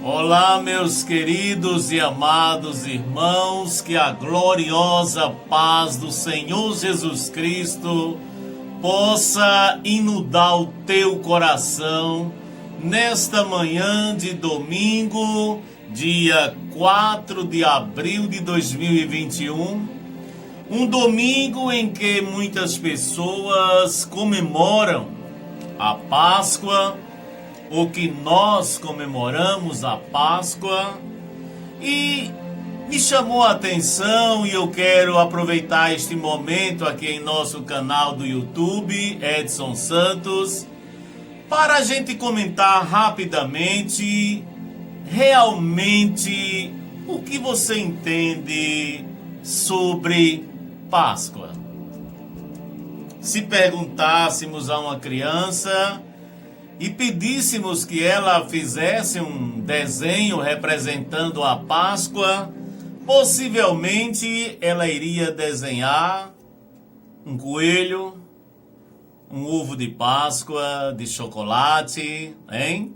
Olá, meus queridos e amados irmãos, que a gloriosa paz do Senhor Jesus Cristo possa inundar o teu coração nesta manhã de domingo, dia 4 de abril de 2021, um domingo em que muitas pessoas comemoram a Páscoa, ou que nós comemoramos a Páscoa, e me chamou a atenção e eu quero aproveitar este momento aqui em nosso canal do YouTube, Edson Santos, para a gente comentar rapidamente, realmente, o que você entende sobre Páscoa. Se perguntássemos a uma criança e pedíssemos que ela fizesse um desenho representando a Páscoa, possivelmente ela iria desenhar um coelho, um ovo de Páscoa, de chocolate, hein?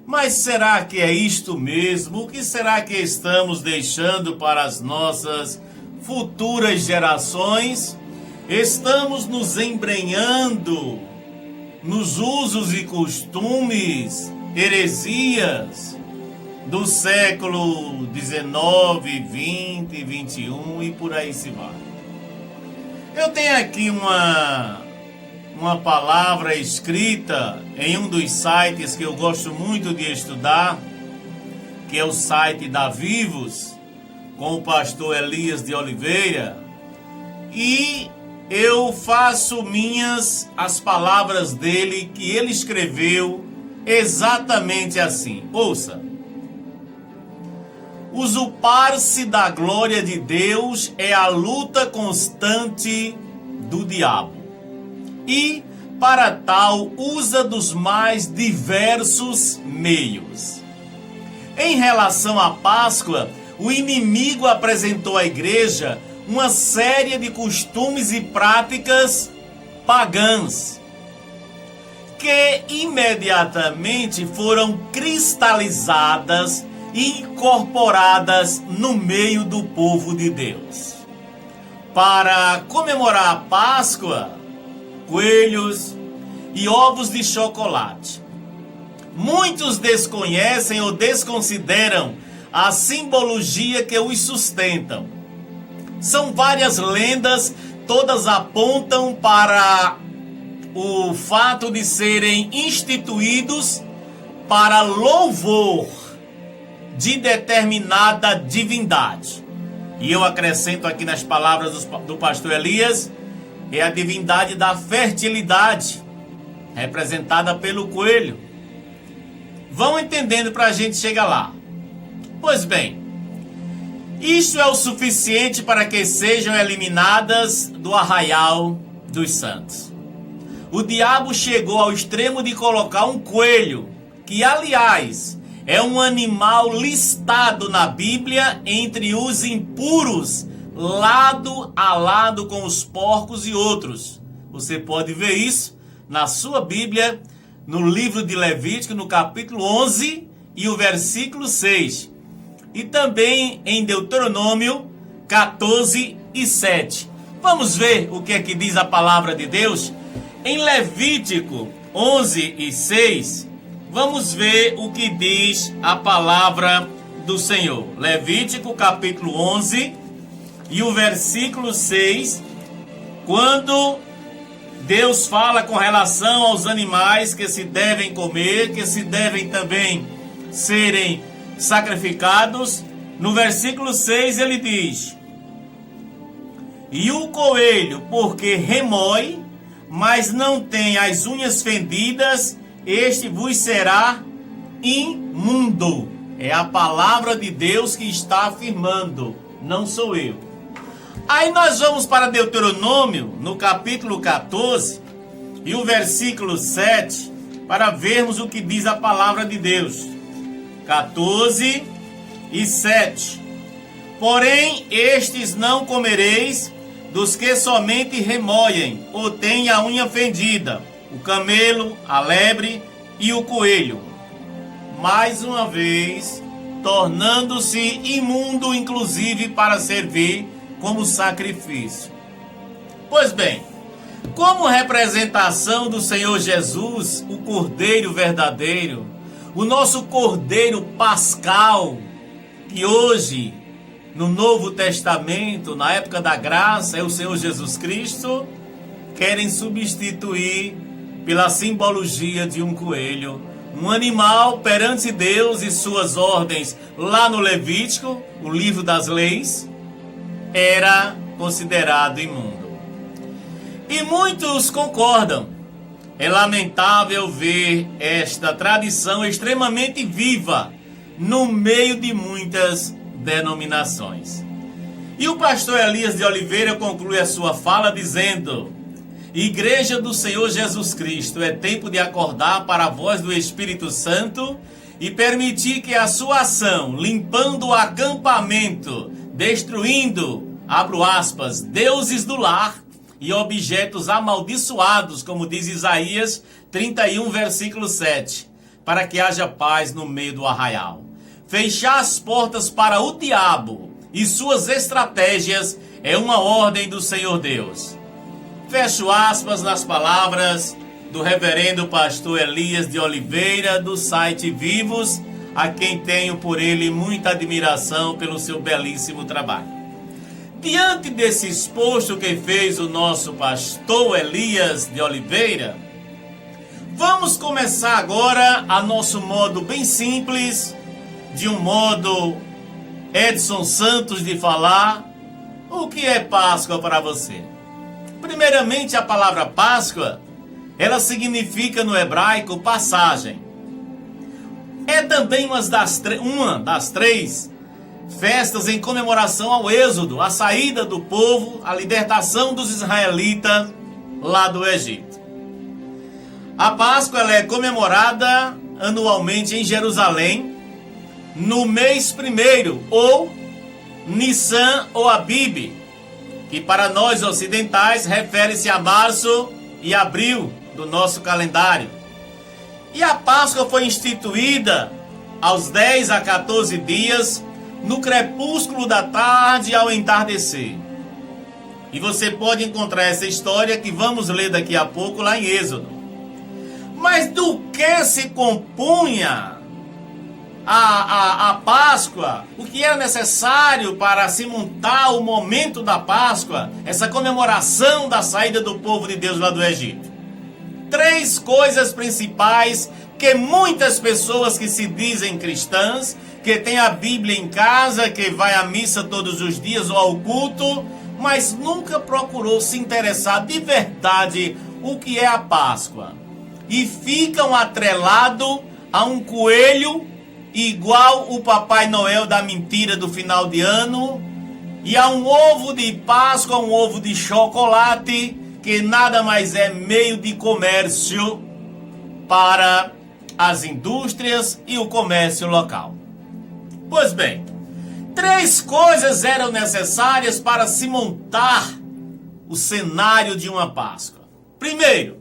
Mas será que é isto mesmo? O que será que estamos deixando para as nossas futuras gerações? Estamos nos embrenhando nos usos e costumes, heresias do século 19, 20, 21 e por aí se vai. Eu tenho aqui uma palavra escrita em um dos sites que eu gosto muito de estudar, que é o site da Vivos, com o pastor Elias de Oliveira, e eu faço minhas as palavras dele, que ele escreveu exatamente assim. Ouça. Usurpar-se da glória de Deus é a luta constante do diabo. E, para tal, usa dos mais diversos meios. Em relação à Páscoa, o inimigo apresentou à igreja uma série de costumes e práticas pagãs que imediatamente foram cristalizadas e incorporadas no meio do povo de Deus. Para comemorar a Páscoa, coelhos e ovos de chocolate. Muitos desconhecem ou desconsideram a simbologia que os sustentam. São várias lendas, todas apontam para o fato de serem instituídos para louvor de determinada divindade. E eu acrescento aqui nas palavras do pastor Elias, é a divindade da fertilidade, representada pelo coelho. Vão entendendo para a gente chegar lá. Pois bem, isto é o suficiente para que sejam eliminadas do arraial dos santos. O diabo chegou ao extremo de colocar um coelho, que aliás é um animal listado na Bíblia entre os impuros, lado a lado com os porcos e outros. Você pode ver isso na sua Bíblia, no livro de Levítico, no capítulo 11 e o versículo 6. E também em Deuteronômio 14 e 7. Vamos ver o que é que diz a palavra de Deus? Em Levítico 11 e 6, vamos ver o que diz a palavra do Senhor. Levítico capítulo 11 e o versículo 6, quando Deus fala com relação aos animais que se devem comer, que se devem também serem sacrificados. No versículo 6 ele diz: e o coelho, porque remói, mas não tem as unhas fendidas, este vos será imundo. É a palavra de Deus que está afirmando, não sou eu. Aí nós vamos para Deuteronômio, no capítulo 14 e o versículo 7, para vermos o que diz a palavra de Deus. 14 e 7. Porém, estes não comereis dos que somente remoem ou têm a unha fendida, o camelo, a lebre e o coelho. mais uma vez, tornando-se imundo, inclusive para servir como sacrifício. Pois bem, como representação do Senhor Jesus, o Cordeiro verdadeiro, o nosso Cordeiro pascal, que hoje, no Novo Testamento, na época da graça, é o Senhor Jesus Cristo, querem substituir pela simbologia de um coelho, um animal perante Deus e suas ordens, lá no Levítico, o livro das leis, era considerado imundo. E muitos concordam. É lamentável ver esta tradição extremamente viva no meio de muitas denominações. E o pastor Elias de Oliveira conclui a sua fala dizendo: Igreja do Senhor Jesus Cristo, é tempo de acordar para a voz do Espírito Santo e permitir que a sua ação, limpando o acampamento, destruindo, abro aspas, deuses do lar e objetos amaldiçoados, como diz Isaías 31, versículo 7, para que haja paz no meio do arraial. Fechar as portas para o diabo e suas estratégias é uma ordem do Senhor Deus. Fecho aspas nas palavras do reverendo pastor Elias de Oliveira, do site Vivos, a quem tenho por ele muita admiração pelo seu belíssimo trabalho. Diante desse exposto que fez o nosso pastor Elias de Oliveira, vamos começar agora a nosso modo bem simples, de um modo Edson Santos de falar, o que é Páscoa para você. Primeiramente, a palavra Páscoa, ela significa no hebraico passagem. É também uma das três festas em comemoração ao êxodo, a saída do povo, a libertação dos israelitas lá do Egito. A Páscoa ela é comemorada anualmente em Jerusalém, no mês primeiro, ou Nissan ou Abib, que para nós ocidentais refere-se a março e abril do nosso calendário. E a Páscoa foi instituída aos 10 a 14 dias, no crepúsculo da tarde ao entardecer. E você pode encontrar essa história que vamos ler daqui a pouco lá em Êxodo. Mas do que se compunha a Páscoa? O que era necessário para se montar o momento da Páscoa, essa comemoração da saída do povo de Deus lá do Egito? 3 coisas principais que muitas pessoas que se dizem cristãs, que tem a Bíblia em casa, que vai à missa todos os dias ou ao culto, mas nunca procurou se interessar de verdade o que é a Páscoa. E ficam atrelados a um coelho igual o Papai Noel da mentira do final de ano, e a um ovo de Páscoa, um ovo de chocolate, que nada mais é meio de comércio para as indústrias e o comércio local. Pois bem, 3 coisas eram necessárias para se montar o cenário de uma Páscoa. Primeiro,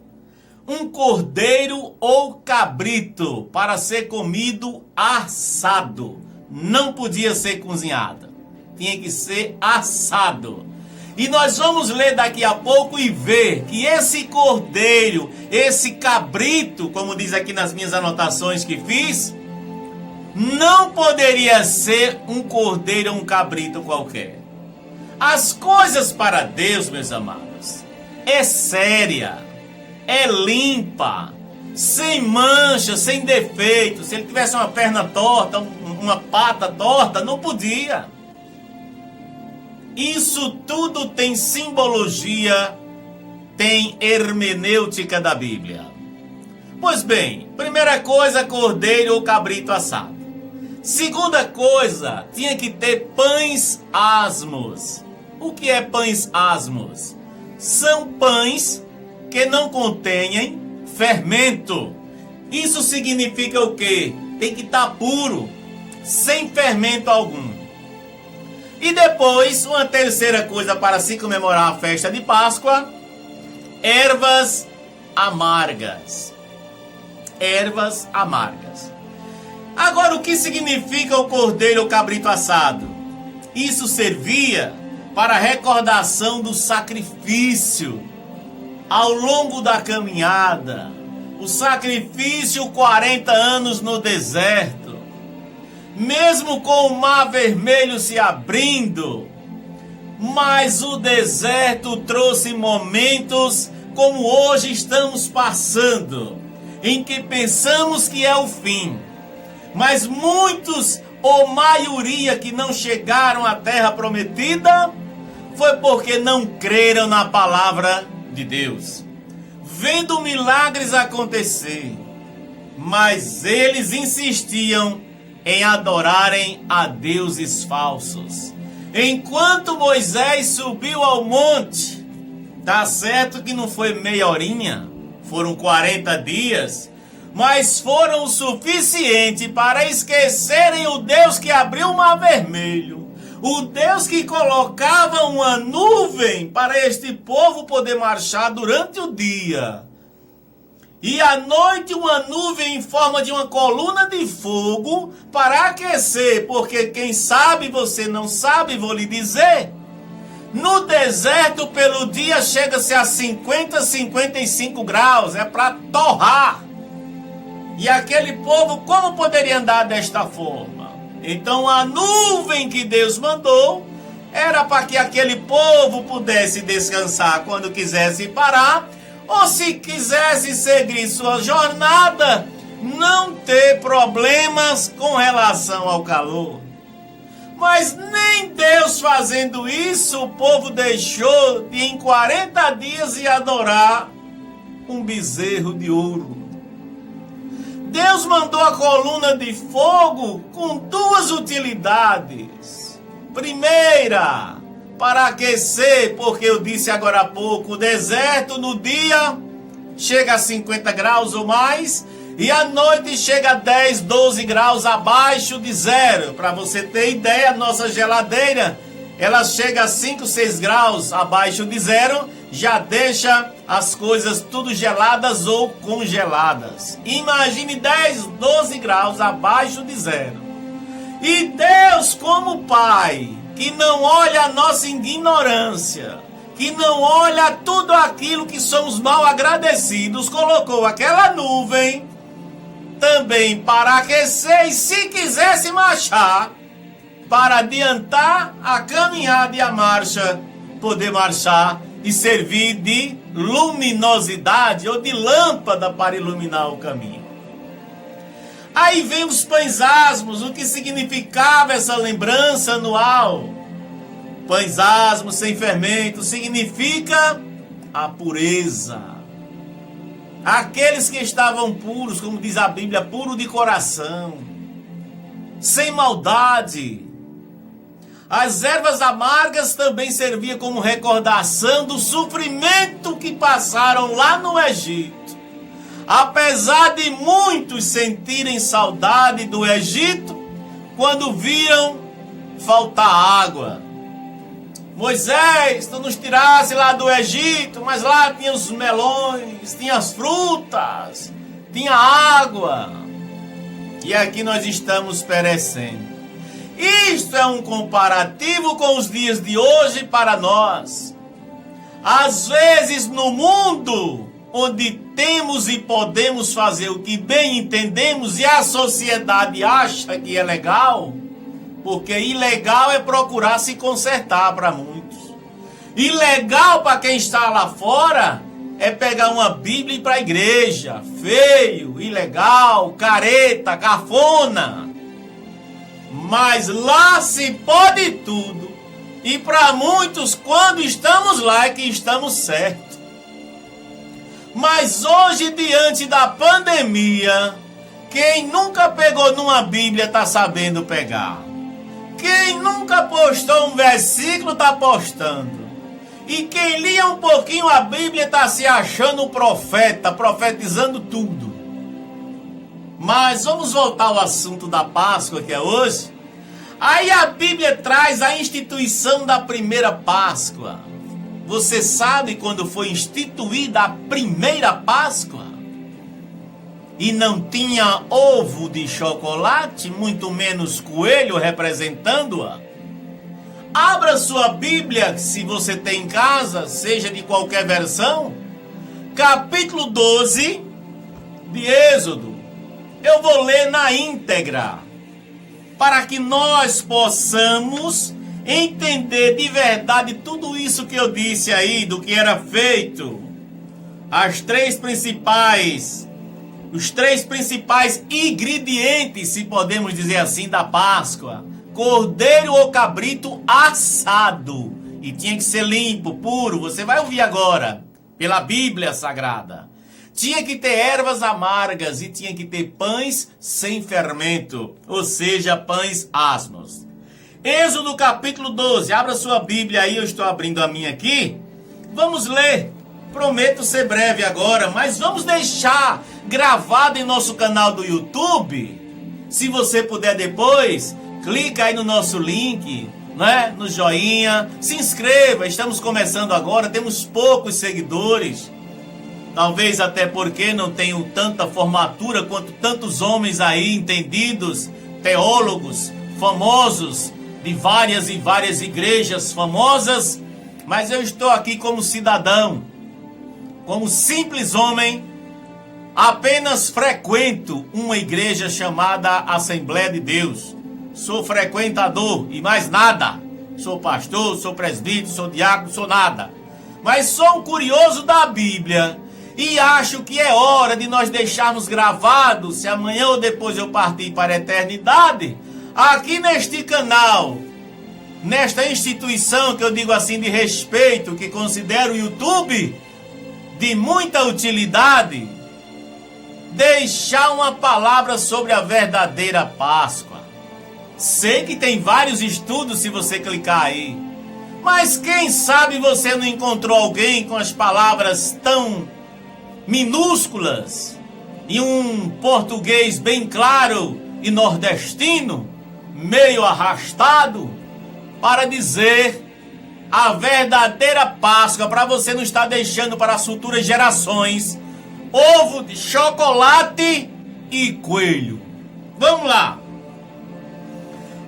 um cordeiro ou cabrito para ser comido assado. Não podia ser cozinhado, tinha que ser assado. E nós vamos ler daqui a pouco e ver que esse cordeiro, esse cabrito, como diz aqui nas minhas anotações que fiz, não poderia ser um cordeiro ou um cabrito qualquer. As coisas para Deus, meus amados, é séria, é limpa, sem mancha, sem defeito. Se ele tivesse uma perna torta, uma pata torta, não podia. Isso tudo tem simbologia, tem hermenêutica da Bíblia. Pois bem, primeira coisa, cordeiro ou cabrito assado. Segunda coisa, tinha que ter pães asmos. O que é pães asmos? São pães que não contêm fermento. Isso significa o quê? Tem que estar puro, sem fermento algum. E depois, uma terceira coisa para se comemorar a festa de Páscoa: ervas amargas. Ervas amargas. Agora, o que significa o cordeiro ou cabrito assado? Isso servia para a recordação do sacrifício ao longo da caminhada. O sacrifício 40 anos no deserto. Mesmo com o mar vermelho se abrindo, mas o deserto trouxe momentos como hoje estamos passando, em que pensamos que é o fim. Mas muitos, ou maioria que não chegaram à terra prometida, foi porque não creram na palavra de Deus. Vendo milagres acontecer, mas eles insistiam em adorarem a deuses falsos. Enquanto Moisés subiu ao monte, tá certo que não foi meia horinha, foram 40 dias, mas foram o suficiente para esquecerem o Deus que abriu o mar vermelho, o Deus que colocava uma nuvem para este povo poder marchar durante o dia, e à noite uma nuvem em forma de uma coluna de fogo para aquecer, porque quem sabe você não sabe, vou lhe dizer, no deserto pelo dia chega-se a 50, 55 graus, é para torrar. E aquele povo como poderia andar desta forma? Então a nuvem que Deus mandou era para que aquele povo pudesse descansar quando quisesse parar, ou se quisesse seguir sua jornada, não ter problemas com relação ao calor. Mas nem Deus fazendo isso, o povo deixou de em 40 dias ir adorar um bezerro de ouro. Deus mandou a coluna de fogo com duas utilidades. Primeira, para aquecer, porque eu disse agora há pouco, o deserto no dia chega a 50 graus ou mais, e à noite chega a 10, 12 graus abaixo de zero. Para você ter ideia, a nossa geladeira, ela chega a 5, 6 graus abaixo de zero, já deixa as coisas tudo geladas ou congeladas. Imagine 10, 12 graus abaixo de zero. E Deus, como Pai, que não olha a nossa ignorância, que não olha tudo aquilo que somos mal agradecidos, colocou aquela nuvem também para aquecer e, se quisesse marchar, para adiantar a caminhada e a marcha, poder marchar e servir de luminosidade ou de lâmpada para iluminar o caminho. Aí vem os pães asmos, o que significava essa lembrança anual. Pães asmos sem fermento significa a pureza. Aqueles que estavam puros, como diz a Bíblia, puro de coração, sem maldade. As ervas amargas também serviam como recordação do sofrimento que passaram lá no Egito. Apesar de muitos sentirem saudade do Egito, quando viram faltar água. Moisés, tu nos tirasse lá do Egito, mas lá tinha os melões, tinha as frutas, tinha água. E aqui nós estamos perecendo. Isto é um comparativo com os dias de hoje para nós. Às vezes no mundo, onde temos e podemos fazer o que bem entendemos e a sociedade acha que é legal, porque ilegal é procurar se consertar para muitos. Ilegal para quem está lá fora é pegar uma Bíblia e ir para a igreja. Feio, ilegal, careta, cafona. Mas lá se pode tudo. E para muitos, quando estamos lá, é que estamos certos. Mas hoje, diante da pandemia, quem nunca pegou numa Bíblia está sabendo pegar. Quem nunca postou um versículo está postando. E quem lia um pouquinho a Bíblia está se achando um profeta, profetizando tudo. Mas vamos voltar ao assunto da Páscoa, que é hoje. Aí a Bíblia traz a instituição da primeira Páscoa. Você sabe quando foi instituída a primeira Páscoa? e não tinha ovo de chocolate, muito menos coelho representando-a? Abra sua Bíblia, se você tem em casa, seja de qualquer versão, capítulo 12 de Êxodo. Eu vou ler na íntegra, para que nós possamos entender de verdade tudo isso que eu disse aí, do que era feito. Os três principais ingredientes, se podemos dizer assim, da Páscoa: cordeiro ou cabrito assado. E tinha que ser limpo, puro. Você vai ouvir agora, pela Bíblia Sagrada. Tinha que ter ervas amargas e tinha que ter pães sem fermento, ou seja, pães asmos. Êxodo capítulo 12, abra sua Bíblia aí, eu estou abrindo a minha aqui. Vamos ler. Prometo ser breve agora, mas vamos deixar gravado em nosso canal do YouTube. Se você puder depois, clica aí no nosso link, né? No joinha, se inscreva. Estamos começando agora, temos poucos seguidores. Talvez até porque não tenho tanta formatura quanto tantos homens aí entendidos, teólogos, famosos, de várias e várias igrejas famosas. Mas eu estou aqui como cidadão, como simples homem, apenas frequento uma igreja chamada Assembleia de Deus. Sou frequentador e mais nada. Sou pastor, sou presbítero, sou diácono, sou nada. Mas sou um curioso da Bíblia e acho que é hora de nós deixarmos gravado, se amanhã ou depois eu partir para a eternidade, aqui neste canal, nesta instituição que eu digo assim de respeito, que considero o YouTube de muita utilidade, deixar uma palavra sobre a verdadeira Páscoa. Sei que tem vários estudos se você clicar aí, mas quem sabe você não encontrou alguém com as palavras tão minúsculas e um português bem claro e nordestino, meio arrastado, para dizer a verdadeira Páscoa, para você não estar deixando para as futuras gerações ovo de chocolate e coelho. Vamos lá.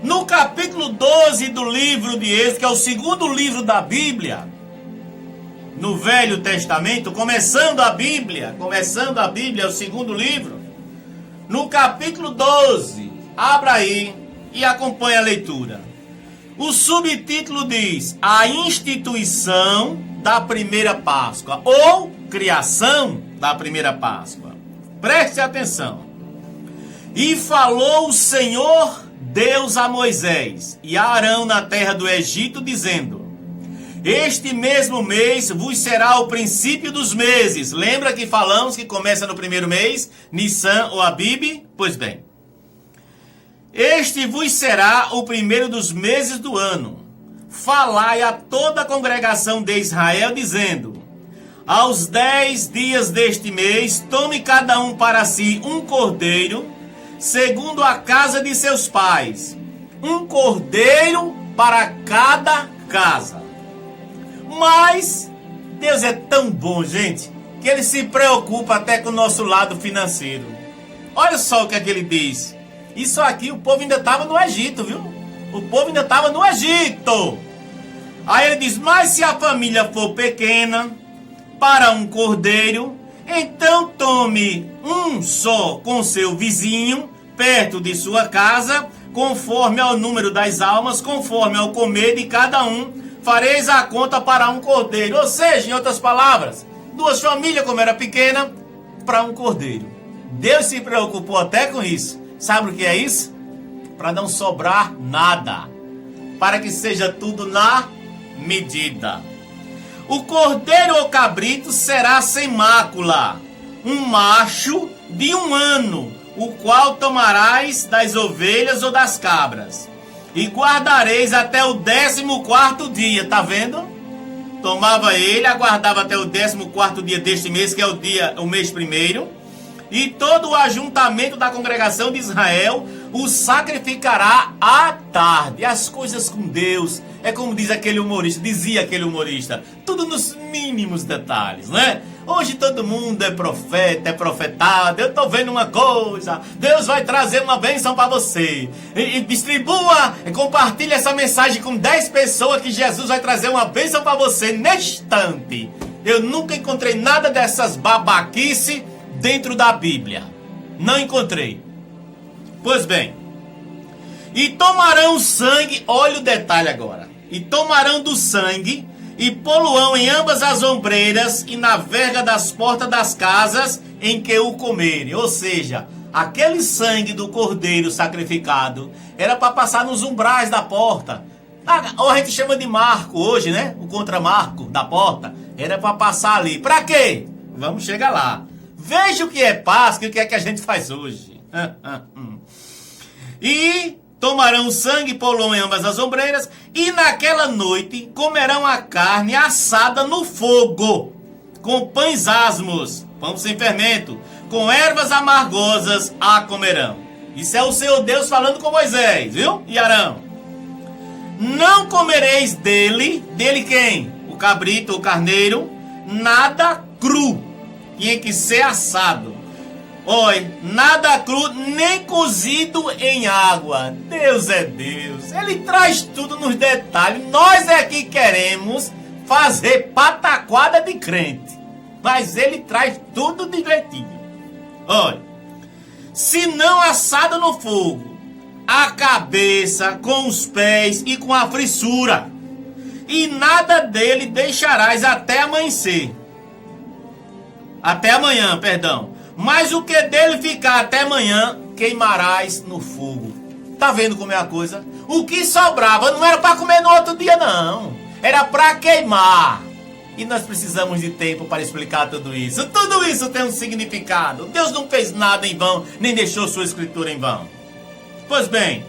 No capítulo 12 do livro de Êxodo, que é o segundo livro da Bíblia, no Velho Testamento, começando a Bíblia, é o segundo livro. No capítulo 12, abra aí e acompanhe a leitura. O subtítulo diz: a instituição da primeira Páscoa, ou criação da primeira Páscoa. Preste atenção. E falou o Senhor Deus a Moisés e a Arão na terra do Egito, dizendo: este mesmo mês vos será o princípio dos meses. Lembra que falamos que começa no primeiro mês, Nissan ou Abib? Pois bem, este vos será o primeiro dos meses do ano. Falai a toda a congregação de Israel, dizendo: aos 10 dias deste mês, tome cada um para si um cordeiro, segundo a casa de seus pais, um cordeiro para cada casa. Mas Deus é tão bom, gente, que Ele se preocupa até com o nosso lado financeiro. Olha só o que é que Ele diz. Isso aqui, o povo ainda estava no Egito, viu? O povo ainda estava no Egito. Aí Ele diz: mas se a família for pequena, para um cordeiro, então tome um só com seu vizinho, perto de sua casa, conforme ao número das almas, conforme ao comer de cada um, fareis a conta para um cordeiro. Ou seja, em outras palavras, 2 famílias, como era pequena, para um cordeiro. Deus se preocupou até com isso. Sabe o que é isso? Para não sobrar nada, para que seja tudo na medida. O cordeiro ou cabrito será sem mácula, um macho de 1 ano, o qual tomarás das ovelhas ou das cabras, e guardareis até o 14º dia. Tá vendo? Tomava ele, aguardava até o 14º dia deste mês, que é o mês primeiro, e todo o ajuntamento da congregação de Israel o sacrificará à tarde. As coisas com Deus é como dizia aquele humorista, tudo nos mínimos detalhes, né? Hoje todo mundo é profeta, é profetado. Eu estou vendo uma coisa. Deus vai trazer uma bênção para você. E distribua, compartilhe essa mensagem com 10 pessoas que Jesus vai trazer uma bênção para você neste instante. Eu nunca encontrei nada dessas babaquice dentro da Bíblia. Não encontrei. Pois bem. E tomarão sangue, olha o detalhe agora. E tomarão do sangue e poluão em ambas as ombreiras e na verga das portas das casas em que o comerem. Ou seja, aquele sangue do cordeiro sacrificado era para passar nos umbrais da porta. Ou a gente chama de marco hoje, né? O contramarco da porta. Era para passar ali. Para quê? Vamos chegar lá. Veja o que é Páscoa e o que é que a gente faz hoje. E tomarão sangue e poluão em ambas as ombreiras, e naquela noite comerão a carne assada no fogo, com pães asmos, pão sem fermento, com ervas amargosas a comerão. Isso é o Senhor Deus falando com Moisés, viu? E Arão. Não comereis dele quem? O cabrito, o carneiro, nada cru, tinha que ser assado. Oi, nada cru, nem cozido em água. Deus é Deus. Ele traz tudo nos detalhes. Nós é que queremos fazer pataquada de crente. Mas ele traz tudo direitinho. Olha, se não assado no fogo, a cabeça com os pés e com a frissura, e nada dele deixarás até amanhecer. Até amanhã, perdão. Mas o que dele ficar até amanhã, queimarás no fogo. Tá vendo como é a coisa? O que sobrava não era para comer no outro dia, não. Era para queimar. E nós precisamos de tempo para explicar tudo isso. Tudo isso tem um significado. Deus não fez nada em vão, nem deixou sua escritura em vão. Pois bem,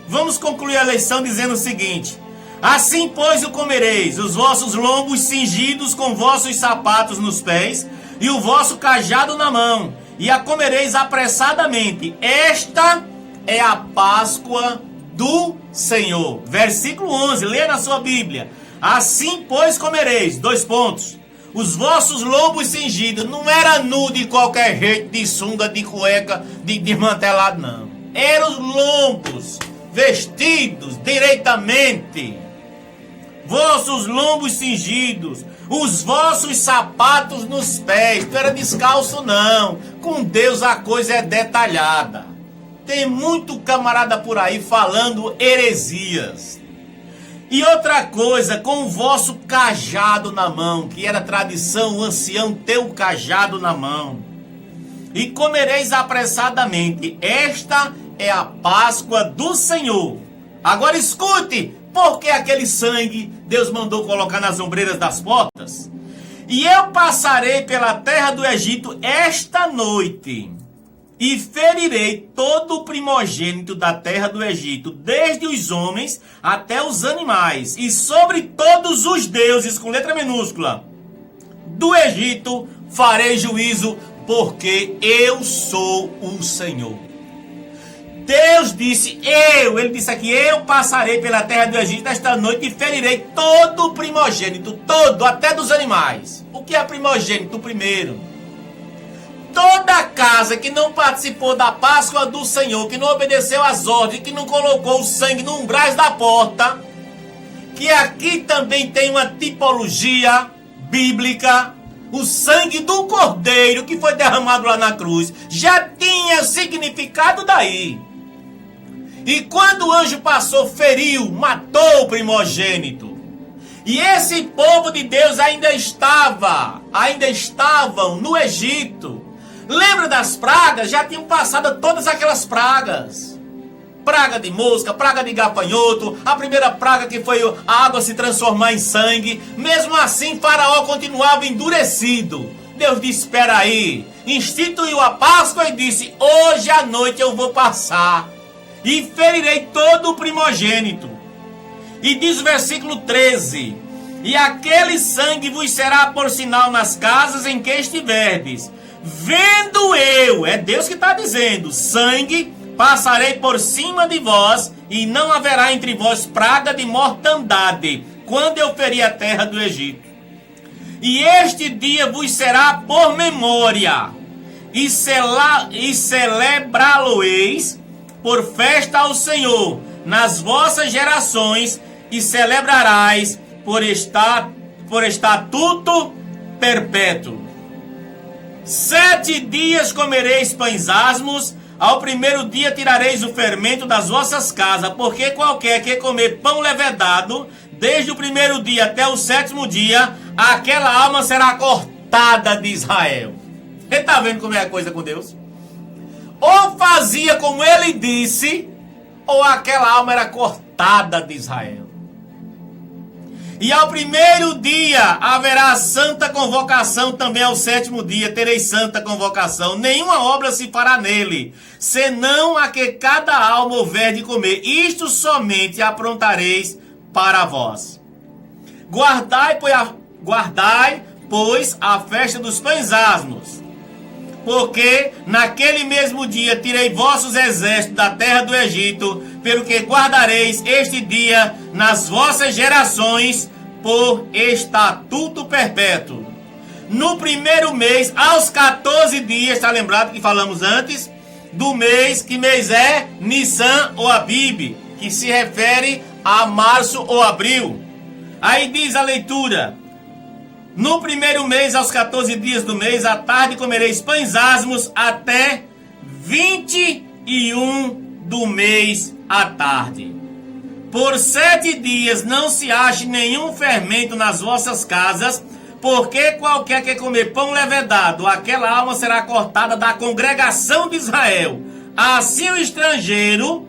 vamos concluir a lição dizendo o seguinte. Assim, pois, o comereis, os vossos lombos cingidos com vossos sapatos nos pés, e o vosso cajado na mão, e a comereis apressadamente. Esta é a Páscoa do Senhor. Versículo 11, lê na sua Bíblia. Assim, pois, comereis, 2 pontos, os vossos lombos cingidos. Não era nu de qualquer jeito, de sunga, de cueca, de desmantelado, não. Eram os lombos vestidos direitamente. Vossos lombos cingidos, os vossos sapatos nos pés. Não era descalço, não. Com Deus a coisa é detalhada. Tem muito camarada por aí falando heresias. E outra coisa, com o vosso cajado na mão, que era tradição, o ancião ter o cajado na mão. E comereis apressadamente. Esta é a Páscoa do Senhor. Agora escute. Por que aquele sangue Deus mandou colocar nas ombreiras das portas? E eu passarei pela terra do Egito esta noite, e ferirei todo o primogênito da terra do Egito, desde os homens até os animais, e sobre todos os deuses, com letra minúscula, do Egito farei juízo, porque eu sou o Senhor. Deus disse, ele disse aqui, eu passarei pela terra do Egito esta noite e ferirei todo o primogênito, todo, até dos animais. O que é primogênito? O primeiro. Toda casa que não participou da Páscoa do Senhor, que não obedeceu às ordens, que não colocou o sangue no umbrais da porta, que aqui também tem uma tipologia bíblica, o sangue do cordeiro que foi derramado lá na cruz, já tinha significado daí. E quando o anjo passou, feriu, matou o primogênito. E esse povo de Deus ainda estavam no Egito. Lembra das pragas? Já tinham passado todas aquelas pragas. Praga de mosca, praga de gafanhoto, a primeira praga que foi a água se transformar em sangue. Mesmo assim, Faraó continuava endurecido. Deus disse, espera aí. Instituiu a Páscoa e disse, hoje à noite eu vou passar e ferirei todo o primogênito. E diz o versículo 13, e aquele sangue vos será por sinal nas casas em que estiverdes. Vendo eu, é Deus que está dizendo, sangue, passarei por cima de vós, e não haverá entre vós praga de mortandade, quando eu ferir a terra do Egito. E este dia vos será por memória, e celebrá-lo-eis por festa ao Senhor nas vossas gerações, e celebrarás por estatuto perpétuo. 7 dias comereis pães asmos, ao primeiro dia tirareis o fermento das vossas casas, porque qualquer que comer pão levedado, desde o primeiro dia até o 7º dia, aquela alma será cortada de Israel. Você está vendo como é a coisa com Deus? Ou fazia como ele disse, ou aquela alma era cortada de Israel. E ao primeiro dia haverá santa convocação, também ao 7º dia tereis santa convocação. Nenhuma obra se fará nele, senão a que cada alma houver de comer. Isto somente aprontareis para vós. Guardai, pois, a festa dos pães asmos, porque naquele mesmo dia tirei vossos exércitos da terra do Egito, pelo que guardareis este dia nas vossas gerações por estatuto perpétuo. No primeiro mês, aos 14 dias, está lembrado que falamos antes, do mês, que mês é? Nissan ou Abib, que se refere a março ou abril. Aí diz a leitura: no primeiro mês, aos 14 dias do mês, à tarde comereis pães asmos até 21 do mês à tarde. Por 7 dias não se ache nenhum fermento nas vossas casas, porque qualquer que comer pão levedado, aquela alma será cortada da congregação de Israel, assim o estrangeiro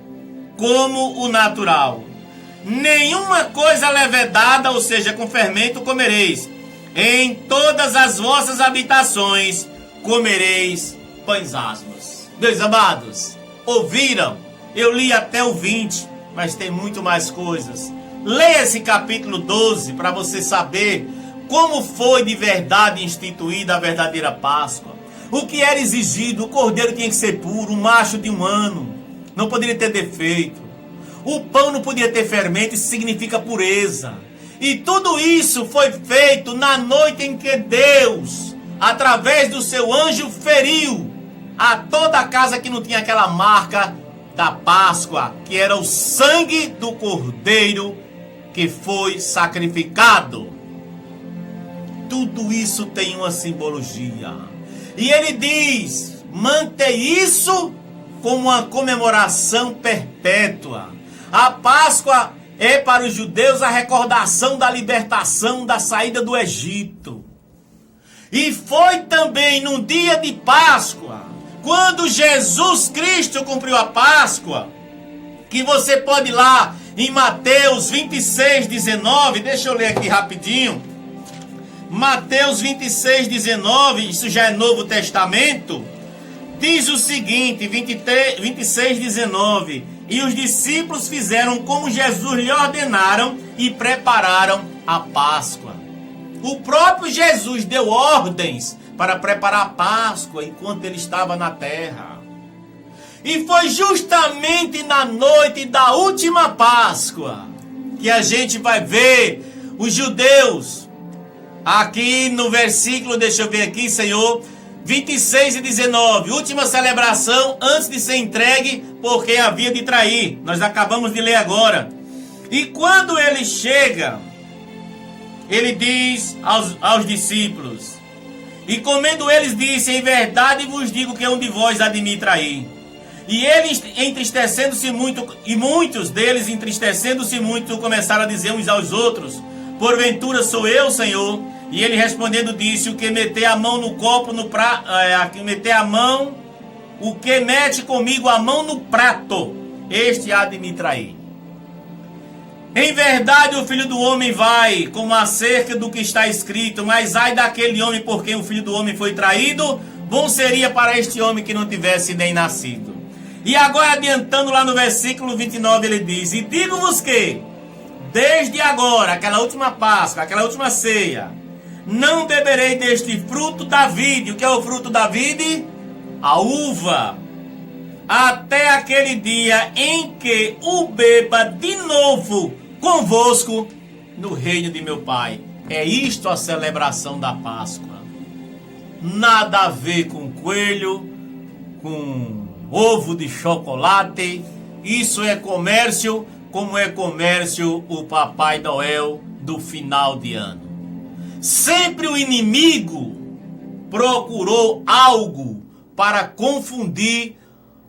como o natural. Nenhuma coisa levedada, ou seja, com fermento, comereis. Em todas as vossas habitações comereis pães asmos. Meus amados, ouviram? Eu li até o 20, mas tem muito mais coisas. Leia esse capítulo 12 para você saber como foi de verdade instituída a verdadeira Páscoa. O que era exigido: o cordeiro tinha que ser puro, um macho de 1 ano, não poderia ter defeito. O pão não podia ter fermento, isso significa pureza. E tudo isso foi feito na noite em que Deus, através do seu anjo, feriu a toda a casa que não tinha aquela marca da Páscoa, que era o sangue do cordeiro que foi sacrificado. Tudo isso tem uma simbologia. E ele diz: mantém isso como uma comemoração perpétua. A Páscoa é para os judeus a recordação da libertação, da saída do Egito. E foi também no dia de Páscoa, quando Jesus Cristo cumpriu a Páscoa, que você pode ir lá em Mateus 26, 19, deixa eu ler aqui rapidinho. Mateus 26, 19, isso já é Novo Testamento, diz o seguinte, 26, 19, e os discípulos fizeram como Jesus lhe ordenaram e prepararam a Páscoa. O próprio Jesus deu ordens para preparar a Páscoa enquanto ele estava na terra. E foi justamente na noite da última Páscoa que a gente vai ver os judeus, aqui no versículo, deixa eu ver aqui, Senhor, 26 e 19, última celebração antes de ser entregue, porque havia de trair. Nós acabamos de ler agora. E quando ele chega, ele diz aos discípulos: e comendo eles, disse: em verdade vos digo que um de vós há de me trair. E eles, entristecendo-se muito, e muitos deles, entristecendo-se muito, começaram a dizer uns aos outros: porventura sou eu, Senhor? E ele respondendo disse: o que meter a mão no copo, o que mete comigo a mão no prato, este há de me trair. Em verdade o Filho do Homem vai como acerca do que está escrito, mas ai daquele homem por quem o Filho do Homem foi traído, bom seria para este homem que não tivesse nem nascido. E agora, adiantando lá no versículo 29, ele diz: e digo-vos que, desde agora, aquela última Páscoa, aquela última ceia, não beberei deste fruto da vide. O que é o fruto da vide? A uva. Até aquele dia em que o beba de novo convosco no reino de meu Pai. É isto a celebração da Páscoa. Nada a ver com coelho, com ovo de chocolate. Isso é comércio, como é comércio o Papai Noel do final de ano. Sempre o inimigo procurou algo para confundir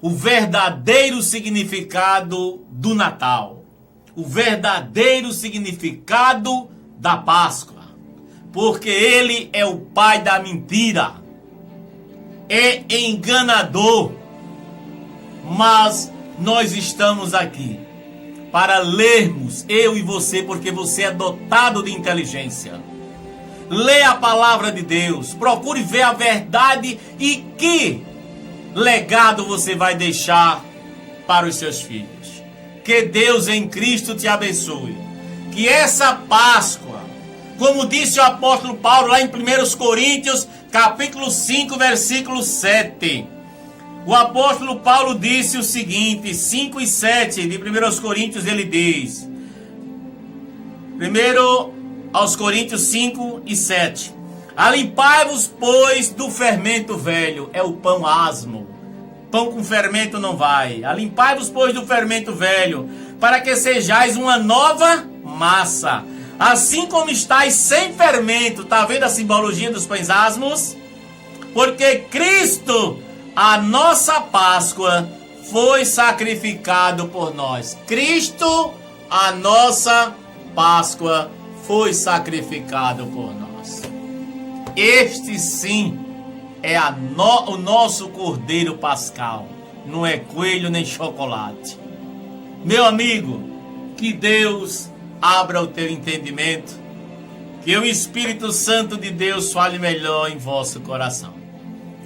o verdadeiro significado do Natal, o verdadeiro significado da Páscoa, porque ele é o pai da mentira, é enganador. Mas nós estamos aqui para lermos, eu e você, porque você é dotado de inteligência. Lê a palavra de Deus, procure ver a verdade e que legado você vai deixar para os seus filhos. Que Deus em Cristo te abençoe. Que essa Páscoa, como disse o apóstolo Paulo lá em 1 Coríntios, capítulo 5, versículo 7. O apóstolo Paulo disse o seguinte, 5 e 7 de 1 Coríntios, ele diz, 1 Coríntios 5 e 7. Alimpai-vos, pois, do fermento velho, é o pão asmo. Pão com fermento não vai. Alimpai-vos, pois, do fermento velho, para que sejais uma nova massa, assim como estáis sem fermento. Está vendo a simbologia dos pães asmos? Porque Cristo, a nossa Páscoa, foi sacrificado por nós. Cristo, a nossa Páscoa, foi sacrificado por nós. Este sim é o nosso Cordeiro Pascal. Não é coelho nem chocolate. Meu amigo, que Deus abra o teu entendimento, que o Espírito Santo de Deus fale melhor em vosso coração.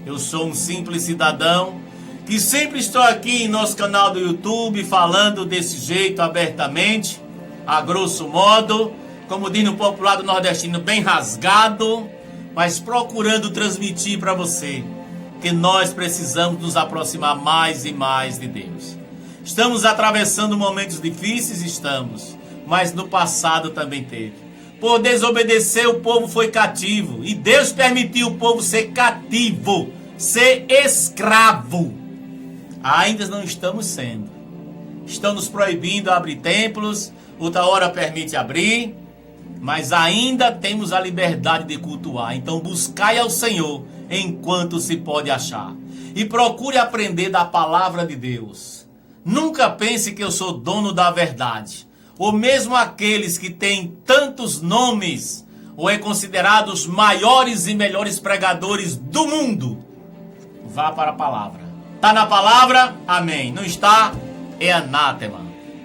Eu sou um simples cidadão que sempre estou aqui em nosso canal do YouTube falando desse jeito abertamente, a grosso modo, como diz no popular do nordestino, bem rasgado, mas procurando transmitir para você que nós precisamos nos aproximar mais e mais de Deus. Estamos atravessando momentos difíceis, estamos, mas no passado também teve. Por desobedecer, o povo foi cativo, e Deus permitiu o povo ser cativo, ser escravo. Ainda não estamos sendo. Estão nos proibindo abrir templos, outra hora permite abrir, mas ainda temos a liberdade de cultuar. Então buscai ao Senhor enquanto se pode achar. E procure aprender da palavra de Deus. Nunca pense que eu sou dono da verdade. Ou mesmo aqueles que têm tantos nomes, ou é considerado os maiores e melhores pregadores do mundo. Vá para a palavra. Está na palavra? Amém. Não está? É anátema.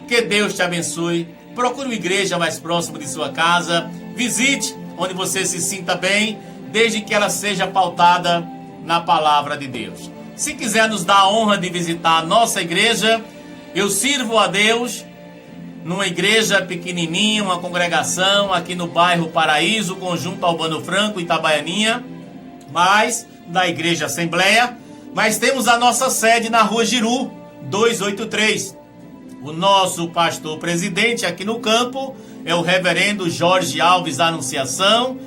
Que Deus te abençoe. Procure uma igreja mais próxima de sua casa. Visite onde você se sinta bem, desde que ela seja pautada na palavra de Deus. Se quiser nos dar a honra de visitar a nossa igreja, eu sirvo a Deus numa igreja pequenininha, uma congregação aqui no bairro Paraíso, conjunto Albano Franco, Itabaianinha, mas da Igreja Assembleia. Mas temos a nossa sede na Rua Giru, 283. O nosso pastor presidente aqui no campo é o reverendo Jorge Alves Anunciação,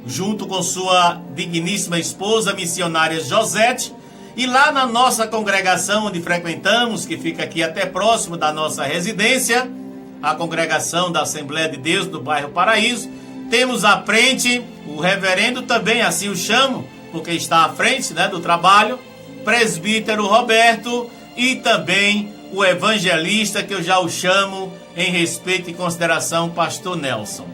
junto com sua digníssima esposa, missionária Josete. E lá na nossa congregação onde frequentamos, que fica aqui até próximo da nossa residência, a congregação da Assembleia de Deus do bairro Paraíso, temos à frente o reverendo também, assim o chamo, porque está à frente, né, do trabalho, presbítero Roberto, e também o evangelista, que eu já o chamo em respeito e consideração, pastor Nelson.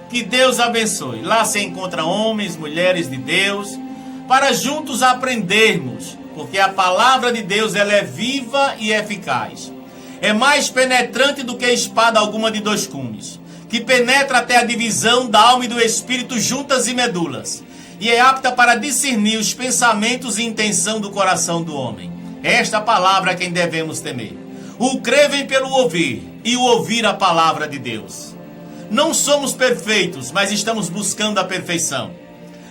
Que Deus abençoe. Lá se encontra homens, mulheres de Deus, para juntos aprendermos, porque a palavra de Deus ela é viva e eficaz. É mais penetrante do que espada alguma de dois gumes, que penetra até a divisão da alma e do espírito juntas e medulas, e é apta para discernir os pensamentos e intenção do coração do homem. Esta palavra é quem devemos temer. O crer vem pelo ouvir, e o ouvir a palavra de Deus. Não somos perfeitos, mas estamos buscando a perfeição.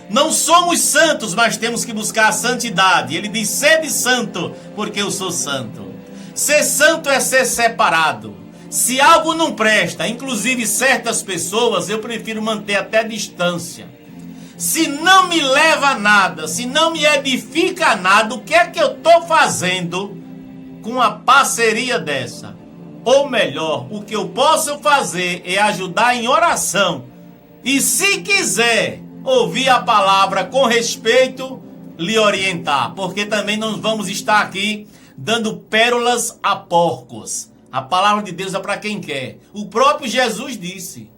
Não somos santos, mas temos que buscar a santidade. Ele diz, sede santo, porque eu sou santo. Ser santo é ser separado. Se algo não presta, inclusive certas pessoas, eu prefiro manter até distância. Se não me leva a nada, se não me edifica a nada, o que é que eu estou fazendo com uma parceria dessa? Ou melhor, o que eu posso fazer é ajudar em oração. E se quiser ouvir a palavra com respeito, lhe orientar. Porque também não vamos estar aqui dando pérolas a porcos. A palavra de Deus é para quem quer. O próprio Jesus disse: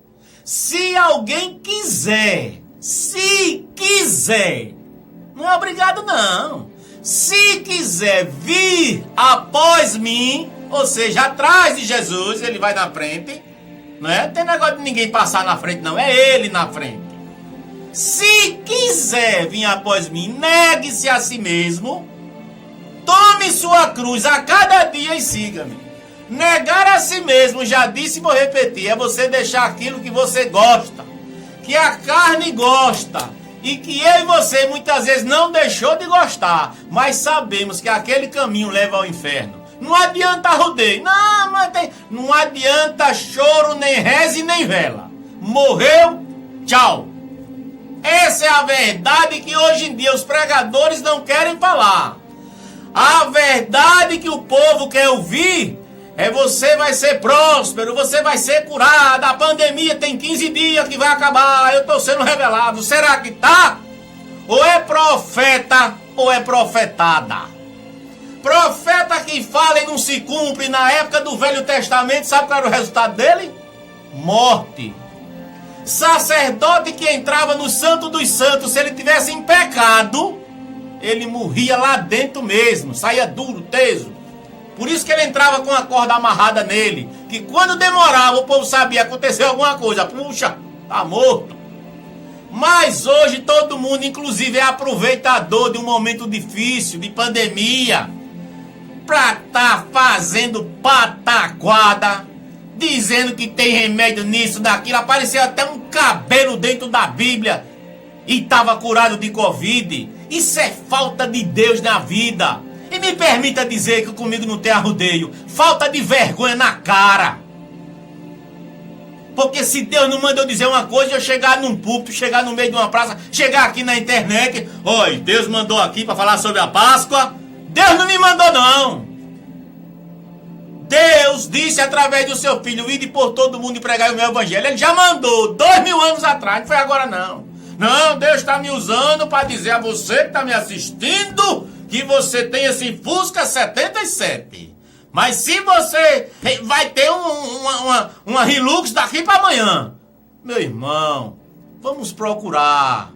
se alguém quiser, não é obrigado não. Se quiser vir após mim, ou seja, atrás de Jesus, ele vai na frente. Não é? Tem negócio de ninguém passar na frente, não. É ele na frente. Se quiser vir após mim, negue-se a si mesmo, tome sua cruz a cada dia e siga-me. Negar a si mesmo, já disse e vou repetir, é você deixar aquilo que você gosta, que a carne gosta, e que eu e você muitas vezes não deixou de gostar, mas sabemos que aquele caminho leva ao inferno. Não adianta rodeio, não adianta choro, nem reze, nem vela. Morreu, tchau. Essa é a verdade que hoje em dia os pregadores não querem falar. A verdade que o povo quer ouvir é: você vai ser próspero, você vai ser curado, a pandemia tem 15 dias que vai acabar, eu estou sendo revelado. Será que tá? Ou é profeta ou é profetada? Profeta que fala e não se cumpre. Na época do Velho Testamento, sabe qual era o resultado dele? Morte. Sacerdote que entrava no Santo dos Santos, se ele tivesse em pecado, ele morria lá dentro mesmo, saía duro, teso. Por isso que ele entrava com a corda amarrada nele, que quando demorava o povo sabia que aconteceu alguma coisa. Puxa, tá morto. Mas hoje todo mundo, inclusive, é aproveitador de um momento difícil, de pandemia, pra tá fazendo pataquada, dizendo que tem remédio nisso, daquilo. Apareceu até um cabelo dentro da Bíblia e estava curado de Covid. Isso é falta de Deus na vida. E me permita dizer que comigo não tem arrudeio. Falta de vergonha na cara. Porque se Deus não manda eu dizer uma coisa, eu chegar num púlpito, chegar no meio de uma praça, chegar aqui na internet, oi, Deus mandou aqui para falar sobre a Páscoa. Deus não me mandou não. Deus disse através do seu filho: ide por todo mundo e pregai o meu evangelho. Ele já mandou 2000 anos atrás, não foi agora não. Não, Deus está me usando para dizer a você que está me assistindo que você tem esse Fusca 77. Mas se você vai ter uma Hilux daqui para amanhã, meu irmão, vamos procurar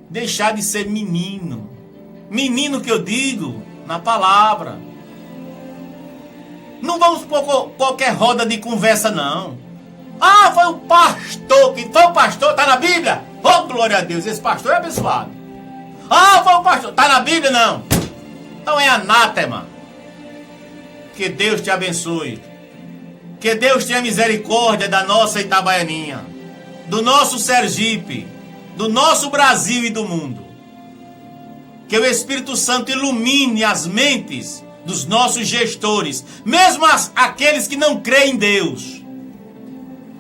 deixar de ser menino. Menino que eu digo na palavra. Não vamos por qualquer roda de conversa não. Ah, foi o pastor, que foi o pastor, tá na Bíblia? Oh, glória a Deus, esse pastor é abençoado. Ah, foi o pastor, tá na Bíblia? Não. Então é anátema. Que Deus te abençoe. Que Deus tenha misericórdia da nossa Itabaianinha, do nosso Sergipe, do nosso Brasil e do mundo. Que o Espírito Santo ilumine as mentes dos nossos gestores, mesmo aqueles que não creem em Deus.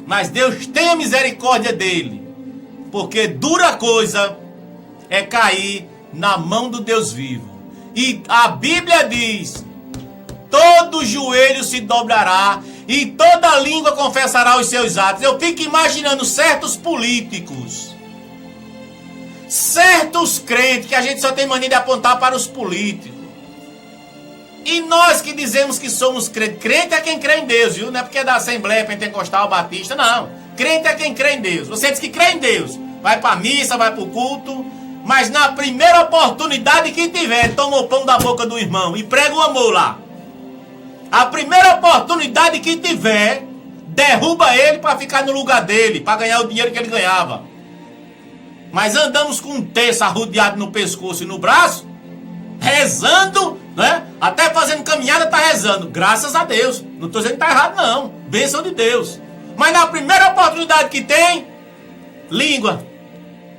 Mas Deus tenha misericórdia dele, porque dura coisa é cair na mão do Deus vivo. E a Bíblia diz: todo joelho se dobrará e toda língua confessará os seus atos. Eu fico imaginando certos políticos, certos crentes, que a gente só tem mania de apontar para os políticos. E nós que dizemos que somos crentes, crente é quem crê em Deus, viu? Não é porque é da Assembleia Pentecostal Batista, não. Crente é quem crê em Deus. Você diz que crê em Deus, vai para a missa, vai para o culto, mas na primeira oportunidade que tiver, toma o pão da boca do irmão e prega o amor lá. A primeira oportunidade que tiver, derruba ele para ficar no lugar dele, para ganhar o dinheiro que ele ganhava. Mas andamos com um terço arrodeado no pescoço e no braço, rezando, né? Até fazendo caminhada tá rezando. Graças a Deus. Não estou dizendo que tá errado não. Bênção de Deus. Mas na primeira oportunidade que tem, língua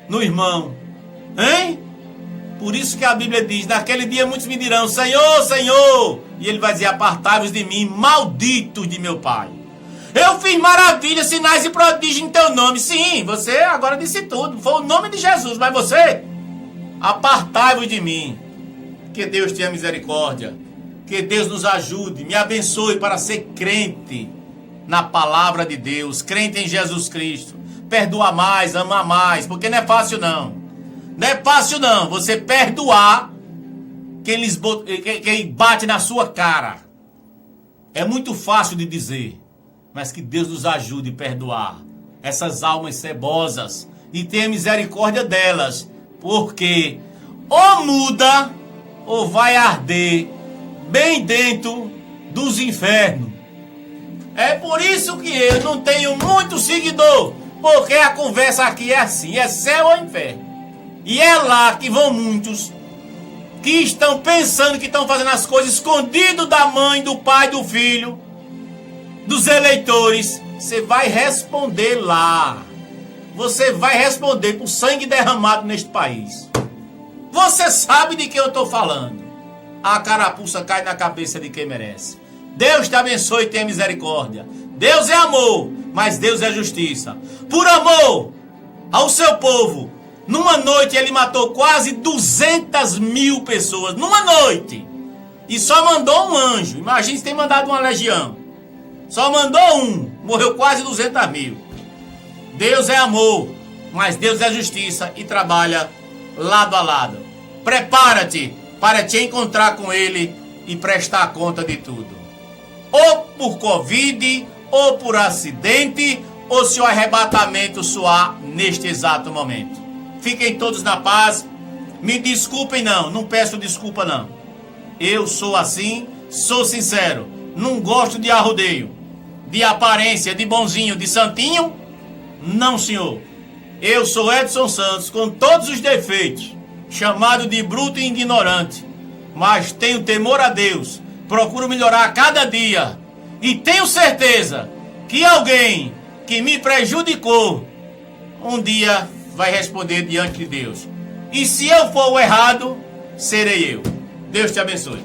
no irmão. Hein? Por isso que a Bíblia diz: naquele dia muitos me dirão: Senhor, Senhor. E ele vai dizer: apartai-vos de mim, malditos de meu Pai. Eu fiz maravilhas, sinais e prodígios em teu nome. Sim, você agora disse tudo. Foi o nome de Jesus, mas você, apartai-vos de mim. Que Deus tenha misericórdia. Que Deus nos ajude, me abençoe para ser crente na palavra de Deus, crente em Jesus Cristo. Perdoar mais, amar mais, porque não é fácil não. Não é fácil não, você perdoar quem bate na sua cara. É muito fácil de dizer, mas que Deus nos ajude a perdoar essas almas cebosas e tenha misericórdia delas, porque ou muda ou vai arder bem dentro dos infernos. É por isso que eu não tenho muito seguidor, porque a conversa aqui é assim, é céu ou inferno. E é lá que vão muitos que estão pensando que estão fazendo as coisas escondido da mãe, do pai, do filho, dos eleitores. Você vai responder lá. Você vai responder por sangue derramado neste país. Você sabe de que eu estou falando. A carapuça cai na cabeça de quem merece. Deus te abençoe e tenha misericórdia. Deus é amor, mas Deus é justiça. Por amor ao seu povo, numa noite ele matou quase 200 mil pessoas. Numa noite. E só mandou um anjo. Imagina se tem mandado uma legião. Só mandou um. Morreu quase 200 mil. Deus é amor, mas Deus é justiça e trabalha lado a lado. Prepara-te para te encontrar com ele e prestar conta de tudo. Ou por Covid, ou por acidente, ou se o arrebatamento soar neste exato momento. Fiquem todos na paz. Me desculpem não peço desculpa não. Eu sou assim, sou sincero. Não gosto de arrodeio, de aparência, de bonzinho, de santinho. Não, senhor. Eu sou Edson Santos, com todos os defeitos, chamado de bruto e ignorante, mas tenho temor a Deus, procuro melhorar a cada dia e tenho certeza que alguém que me prejudicou um dia vai responder diante de Deus. E se eu for o errado, serei eu. Deus te abençoe.